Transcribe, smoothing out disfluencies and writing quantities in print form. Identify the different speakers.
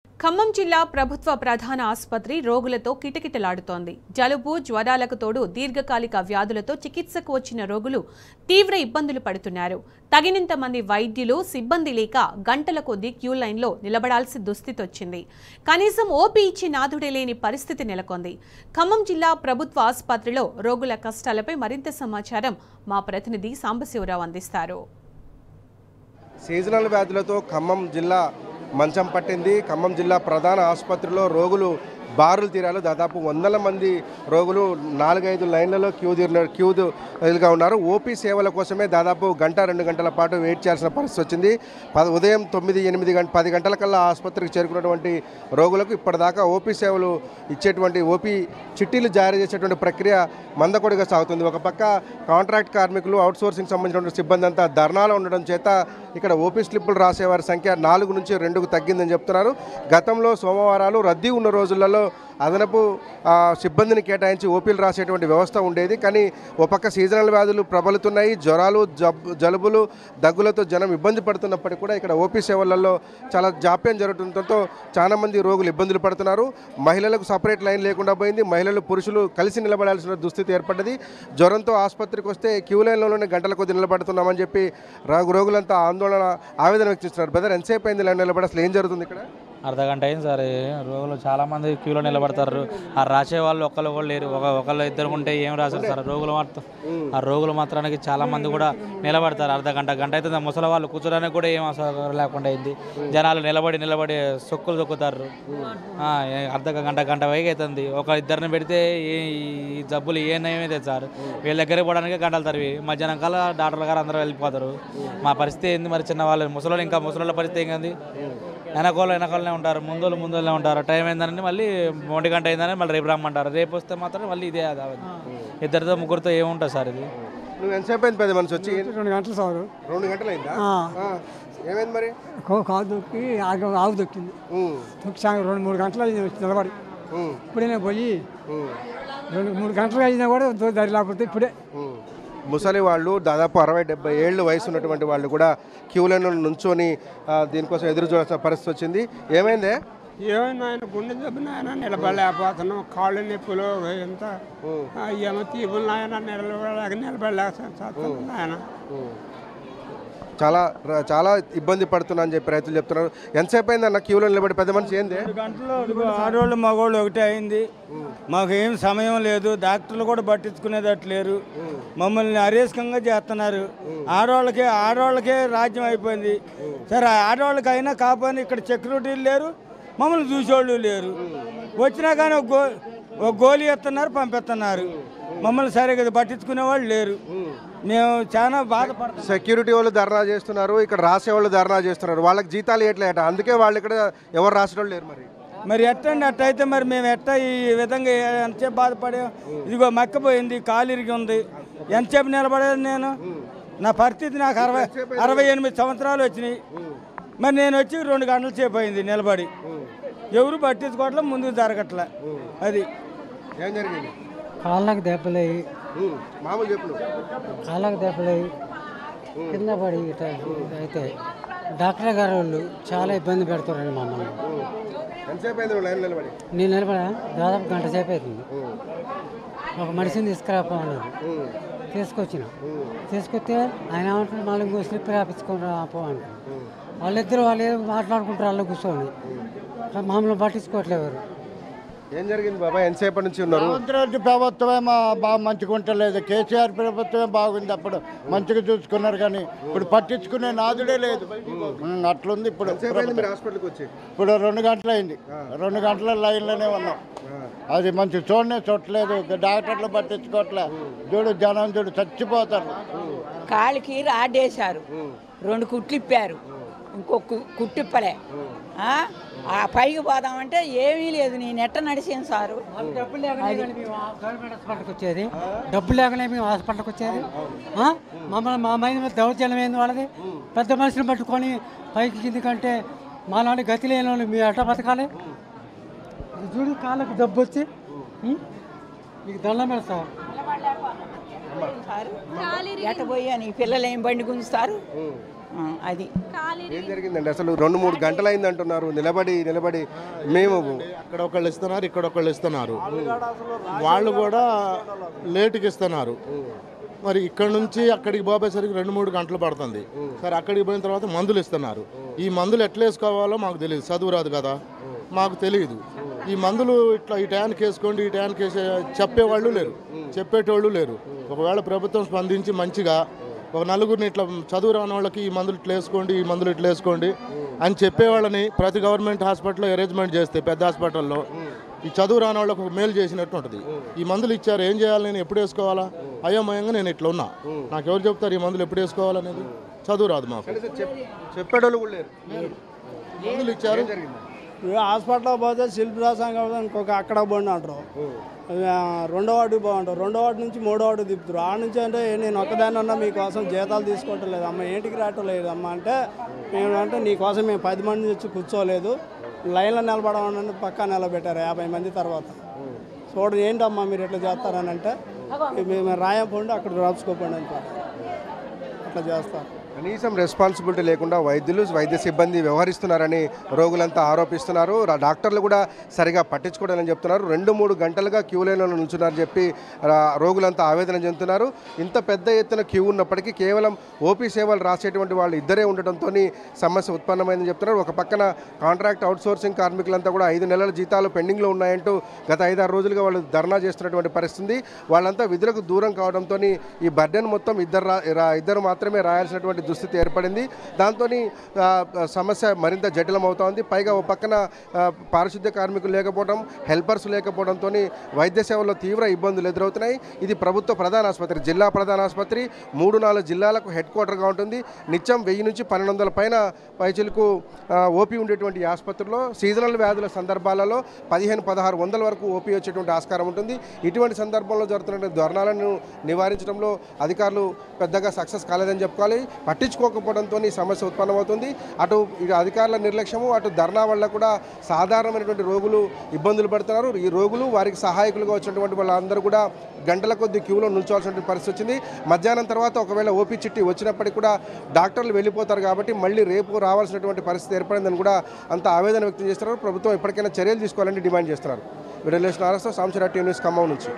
Speaker 1: ఖమ్మం జిల్లా ప్రభుత్వ ప్రధాన ఆసుపత్రి రోగులతో కిటకిటలాడుతోంది. జలుబు, జ్వరాలకు తోడు దీర్ఘకాలిక వ్యాధులతో చికిత్సకు వచ్చిన రోగులు తీవ్ర ఇబ్బందులు పడుతున్నారు. తగినంత మంది వైద్యులు, సిబ్బంది లేక గంటల కొద్దీ క్యూ లైన్లో నిలబడాల్సిన దుస్థితి వచ్చింది. కనీసం ఓపీ ఇచ్చి నాథుడే లేని పరిస్థితి నెలకొంది. ఖమ్మం జిల్లా ప్రభుత్వ ఆసుపత్రిలో రోగుల కష్టాలపై మరింత సమాచారం మా ప్రతినిధి సాంబశివరావు అందిస్తారు.
Speaker 2: సీజనల్ వ్యాధులతో ఖమ్మం జిల్లా మంచం పట్టింది. ఖమ్మం జిల్లా ప్రధాన ఆసుపత్రిలో రోగులు బారులు తీరాలు. దాదాపు వందల మంది రోగులు 4-5 లైన్లలో క్యూగా ఉన్నారు. ఓపీ సేవల కోసమే దాదాపు 1-2 గంటల పాటు వెయిట్ చేయాల్సిన పరిస్థితి వచ్చింది. ఉదయం 9-10 గంటల కల్లా ఆసుపత్రికి చేరుకున్నటువంటి రోగులకు ఇప్పటిదాకా ఓపీ సేవలు ఇచ్చేటువంటి ఓపీ చిట్టీలు జారీ చేసేటువంటి ప్రక్రియ మందకొడిగా సాగుతుంది. ఒక పక్క కాంట్రాక్ట్ కార్మికులు, అవుట్సోర్సింగ్ సంబంధించినటువంటి సిబ్బంది అంతా ధర్నాలో ఉండడం చేత ఇక్కడ ఓపీ స్లిప్పులు రాసేవారి సంఖ్య 4 నుంచి 2కు తగ్గిందని చెప్తున్నారు. గతంలో సోమవారాలు రద్దీ ఉన్న రోజులలో అదనపు సిబ్బందిని కేటాయించి ఓపీలు రాసేటువంటి వ్యవస్థ ఉండేది. కానీ ఓ పక్క సీజనల్ వ్యాధులు ప్రబలుతున్నాయి. జ్వరాలు, జలుబులు, దగ్గులతో జనం ఇబ్బంది పడుతున్నప్పటికీ కూడా ఇక్కడ ఓపీ సేవలలో చాలా జాప్యం జరుగుతుండటంతో చాలామంది రోగులు ఇబ్బందులు పడుతున్నారు. మహిళలకు సపరేట్ లైన్ లేకుండా పోయింది. మహిళలు, పురుషులు కలిసి నిలబడాల్సిన దుస్థితి ఏర్పడ్డది. జ్వరంతో ఆసుపత్రికి వస్తే క్యూ లైన్లోనే గంటల కొద్ది నిలబడుతున్నామని చెప్పి రోగులంతా ఆవేదన వ్యక్తిస్తున్నారు. బ్రదర్, ఎంతసేపు అయింది లైన్ నిలబడి? అసలు ఏం జరుగుతుంది ఇక్కడ?
Speaker 3: అర్ధగంట అయింది సార్. రోగులు చాలామంది క్యూలో నిలబడతారు. ఆ రాసే వాళ్ళు ఒకళ్ళు కూడా లేరు. ఒకళ్ళు ఇద్దరు ఉంటే ఏం రాశారు సార్? రోగులు మాత్రానికి చాలామంది కూడా నిలబడతారు. గంట అయితే ముసలి వాళ్ళు కూర్చోడానికి కూడా ఏం అవసరం లేకుండా అయింది. జనాలు నిలబడి సొక్కులు దొక్కుతారు. గంట పైకి అవుతుంది. ఇద్దరిని పెడితే ఈ జబ్బులు ఏ నయమైతే సార్? వీళ్ళ దగ్గర పోవడానికి గంటలు తరివి మధ్యాహ్నం కల్లా డాక్టర్లు గారు అందరూ వెళ్ళిపోతారు. మా పరిస్థితి ఏంది మరి? చిన్నవాళ్ళు, ముసలి పరిస్థితి ఏం కాదు. వెనకాలనే ఉంటారు, ముందులోనే ఉంటారు. టైం అయిందని మళ్ళీ 1 గంట అయిందని మళ్ళీ రేపు రమ్మంటారు. రేపు వస్తే మాత్రం మళ్ళీ ఇదే ఇద్దరితో ముగ్గురితో ఏముంటుంది సార్ ఇది?
Speaker 2: నువ్వు ఎంతసేపు అయింది పెద్ద మనిషి వచ్చి?
Speaker 4: 2 గంటలు సార్.
Speaker 2: 2 గంటలు అయిందా? ఏమైంది మరి?
Speaker 4: కాదు దొక్కి ఆవు దొక్కింది. దొక్కి 2-3 గంటలు అయింది నిలబడి. ఇప్పుడే నేను పోయి 2-3 గంటలు అయినా కూడా దరి లేకపోతే ఇప్పుడే.
Speaker 2: ముసలి వాళ్ళు, దాదాపు 60-70 ఏళ్ళు వయసు ఉన్నటువంటి వాళ్ళు కూడా క్యూలను నుంచొని దీనికోసం ఎదురు చూడాల్సిన పరిస్థితి వచ్చింది. ఏమైంది?
Speaker 5: ఏమైంది ఆయన? గుండె జబ్బు నాయన, నిలబడలేకపోతున్నాం. కాళ్ళు నొప్పులు ఎంత ఏమో తీపులు నాయన, నిలబడలేక నాయన.
Speaker 2: చాలా ఇబ్బంది పడుతున్నా అని చెప్పి రైతులు చెప్తున్నారు. ఎంతసేపు అయింది అన్న క్యూలో నిలబడి? పెద్ద మనిషి ఏంది?
Speaker 6: 2 గంటలు ఆడవాళ్ళు మగవాళ్ళు ఒకటే అయింది. మాకు ఏం సమయం లేదు. డాక్టర్లు కూడా పట్టించుకునేటట్లేరు. మమ్మల్ని అరేస్కంగా చేస్తున్నారు. ఆడవాళ్ళకే రాజ్యం అయిపోయింది. సరే, ఆడవాళ్ళకి అయినా కాపాని ఇక్కడ సెక్యూరిటీలు లేరు, మమ్మల్ని చూసేవాళ్ళు లేరు. వచ్చినా కానీ ఒక గోళీ ఎత్తున్నారు, పంపిస్తున్నారు. మమ్మల్ని సరిగ్గా పట్టించుకునే వాళ్ళు లేరు. మేము చాలా బాధపడుతున్నాం.
Speaker 2: సెక్యూరిటీ వాళ్ళు ధర్నా చేస్తున్నారు, ఇక్కడ రాసే వాళ్ళు ధర్నా చేస్తున్నారు. వాళ్ళకి జీతాలు ఎట్లా? అందుకే వాళ్ళు ఇక్కడ ఎవరు రాసేవాళ్ళు లేరు.
Speaker 6: మరి ఎట్టండి? అట్టయితే మరి మేము ఈ విధంగా ఎంతసేపు బాధపడే? ఇదిగో మక్కపోయింది, కాలు ఇరిగి ఉంది. ఎంతసేపు నిలబడేది నేను? నా పరిస్థితి, నాకు 68 సంవత్సరాలు వచ్చినాయి. మరి నేను వచ్చి 2 గంటల సేపు అయింది నిలబడి. ఎవరు పట్టించుకోవట్లే, ముందుకు జరగట్లే. అది
Speaker 2: ఏం జరిగింది?
Speaker 4: కాళ్ళకు దెబ్బలయ్యి, కాళ్ళకు దెబ్బలయ్యి కింద పడి అయితే డాక్టర్ గారు వాళ్ళు చాలా ఇబ్బంది పెడతారండి మమ్మల్ని. నేను నిలబడా దాదాపు గంట సేపు అవుతుంది. ఒక మనిషిని తీసుకురాపోన్నారు. తీసుకొస్తే ఆయన ఏమంటారు, మళ్ళీ ఇంకో స్లిప్ రాపించుకొని రాపో అంటారు. వాళ్ళు మాట్లాడుకుంటారు, వాళ్ళు కూర్చొని. మమ్మల్ని పట్టించుకోవట్లేవారు.
Speaker 2: ఏం జరిగింది బాబా? ఎంతసేపటి నుంచి ఉన్నారు?
Speaker 7: ప్రభుత్వమే బాగా మంచిగా ఉండలేదు. కేసీఆర్ ప్రభుత్వమే బాగుంది. అప్పుడు మంచిగా చూసుకున్నారు, కానీ ఇప్పుడు పట్టించుకునే నాదుడే లేదు. అట్లుంది. ఇప్పుడు 2 గంటలు అయింది. 2 గంటల లైన్లోనే ఉన్నాం. అది మంచిగా చూడలేదు. డాక్టర్లు పట్టించుకోవట్లే. జనం చచ్చిపోతారు.
Speaker 8: కాలికి రాడేశారు, 2 కుట్లు ఇప్పారు, ఇంకొక కుట్టిప్పలే. ఆ పైకి పోదామంటే ఏమీ లేదు. నేను ఎట్ట నడిచాను సారు.
Speaker 4: డబ్బులు లేకనే మేము హాస్పిటల్కి వచ్చేది. మమ్మల్ని మా మైండ్ దౌర్జన్యం ఏంది వాళ్ళది? పెద్ద మనుషులు పట్టుకొని పైకి కింది కంటే మా నాన్న గతి లేని వాళ్ళు మేము ఎట్ట బతకాలి? చూడు, కాళ్ళకు దెబ్బ వచ్చి మీకు దండం పెడతారు.
Speaker 8: ఎట్ట పోయా నీ పిల్లలు ఏం బండి గుంజుతారు? అది
Speaker 2: ఏం జరిగిందండి అసలు 2-3 గంటలు అయింది అంటున్నారు నిలబడి మేము
Speaker 9: అక్కడ ఒకళ్ళు ఇస్తున్నారు, ఇక్కడ ఒకళ్ళు ఇస్తున్నారు, వాళ్ళు కూడా లేటుకి ఇస్తున్నారు. మరి ఇక్కడ నుంచి అక్కడికి పోయేసరికి 2-3 గంటలు పడుతుంది. సరే అక్కడికి పోయిన తర్వాత మందులు ఇస్తున్నారు. ఈ మందులు ఎట్లా వేసుకోవాలో మాకు తెలియదు, చదువు రాదు కదా, మాకు తెలియదు. ఈ మందులు ఇట్లా ఈ టయానికి వేసుకోండి, ఈ టయానికి వేసే చెప్పేవాళ్ళు లేరు, చెప్పేటోళ్ళు లేరు. ఒకవేళ ప్రభుత్వం స్పందించి మంచిగా ఒక నలుగురిని ఇట్లా చదువు రాని వాళ్ళకి ఈ మందులు ఇట్లా వేసుకోండి, ఈ మందులు ఇట్లా వేసుకోండి అని చెప్పేవాళ్ళని ప్రతి గవర్నమెంట్ హాస్పిటల్లో అరేంజ్మెంట్ చేస్తే పెద్ద హాస్పిటల్లో ఈ చదువు రాని వాళ్ళకు ఒక మేలు చేసినట్టు ఉంటుంది. ఈ మందులు ఇచ్చారు, ఏం చేయాలి, నేను ఎప్పుడు వేసుకోవాలా, అయోమయంగా నేను ఇట్లా ఉన్నా. నాకు ఎవరు చెప్తారు ఈ మందులు ఎప్పుడు వేసుకోవాలనేది? చదువు రాదు మాకు,
Speaker 2: చెప్పేటోళ్ళు కూడా లేరు.
Speaker 9: మందులు ఇచ్చారు.
Speaker 10: హాస్పిటల్ పోతే శిల్పి రాసాంగ ఇంకొక అక్కడ పోండి అంటారు, 2వ వార్డుకి బాగుంటారు, 2వ వార్డు నుంచి 3వ వార్డు తిప్పుతారు. ఆడ నుంచి అంటే నేను ఒక్కదాన్ని ఉన్నా మీకోసం జీతాలు తీసుకోవటం లేదు అమ్మ, ఏంటికి రావటం లేదు అమ్మ అంటే మేము అంటే నీకోసం మేము 10 మంది వచ్చి కూర్చోలేదు, లైన్లో నిలబడమని పక్కా నిలబెట్టారు 50 మంది తర్వాత. చూడండి ఏంటమ్మా మీరు ఎట్లా చేస్తారని అంటే మేము రాయం పోండి అక్కడ రాసుకోపోండి అంటారు, అట్లా చేస్తారు.
Speaker 2: కనీసం రెస్పాన్సిబిలిటీ లేకుండా వైద్య సిబ్బంది వ్యవహరిస్తున్నారని రోగులంతా ఆరోపిస్తున్నారు. డాక్టర్లు కూడా సరిగా పట్టించుకోవడాలని చెప్తున్నారు. 2-3 గంటలుగా క్యూ లైన్లో నిల్చున్నారని చెప్పి రోగులంతా ఆవేదన చెందుతున్నారు. ఇంత పెద్ద ఎత్తున క్యూ ఉన్నప్పటికీ కేవలం ఓపీ సేవలు రాసేటువంటి వాళ్ళు ఇద్దరే ఉండటంతో సమస్య ఉత్పన్నమైందని చెప్తున్నారు. ఒక పక్కన కాంట్రాక్ట్ అవుట్సోర్సింగ్ కార్మికులంతా కూడా 5 నెలల జీతాలు పెండింగ్లో ఉన్నాయంటూ గత 5-6 రోజులుగా వాళ్ళు ధర్నా చేస్తున్నటువంటి పరిస్థితి. వాళ్ళంతా విధులకు దూరం కావడంతో ఈ బర్డెన్ మొత్తం ఇద్దరు మాత్రమే రాయాల్సినటువంటి దుస్థితి ఏర్పడింది. దాంతో సమస్య మరింత జటిలమవుతోంది. పైగా ఒక పక్కన పారిశుద్ధ్య కార్మికులు లేకపోవడం, హెల్పర్స్ లేకపోవడంతో వైద్య సేవల్లో తీవ్ర ఇబ్బందులు ఎదురవుతున్నాయి. ఇది ప్రభుత్వ ప్రధాన ఆసుపత్రి, జిల్లా ప్రధాన ఆసుపత్రి, 3-4 జిల్లాలకు హెడ్ క్వార్టర్గా ఉంటుంది. నిత్యం 1000 నుంచి 1200 పైన పైచులకు ఓపీ ఉండేటువంటి ఆసుపత్రిలో సీజనల్ వ్యాధుల సందర్భాలలో 1500-1600 వరకు ఓపీ వచ్చేటువంటి ఆస్కారం ఉంటుంది. ఇటువంటి సందర్భంలో జరుగుతున్న ధర్నాలను నివారించడంలో అధికారులు పెద్దగా సక్సెస్ కాలేదని చెప్పుకోవాలి. పట్టించుకోకపోవడంతో సమస్య ఉత్పన్నమవుతుంది. అటు అధికారుల నిర్లక్ష్యము, అటు ధర్నా వల్ల కూడా సాధారణమైనటువంటి రోగులు ఇబ్బందులు పడుతున్నారు. ఈ రోగులు వారికి సహాయకులుగా వచ్చినటువంటి వాళ్ళందరూ కూడా గంటల కొద్ది క్యూలో నిల్చోవాల్సిన పరిస్థితి వచ్చింది. మధ్యాహ్నం తర్వాత ఒకవేళ ఓపీ చిట్టి వచ్చినప్పటికీ కూడా డాక్టర్లు వెళ్ళిపోతారు కాబట్టి మళ్ళీ రేపు రావాల్సినటువంటి పరిస్థితి ఏర్పడిందని కూడా అంత ఆవేదన వ్యక్తం చేస్తున్నారు. ప్రభుత్వం ఇప్పటికైనా చర్యలు తీసుకోవాలని డిమాండ్ చేస్తున్నారు. వీడియో నారాయణ, సాంశరావు న్యూస్, ఖమ్మం నుంచి.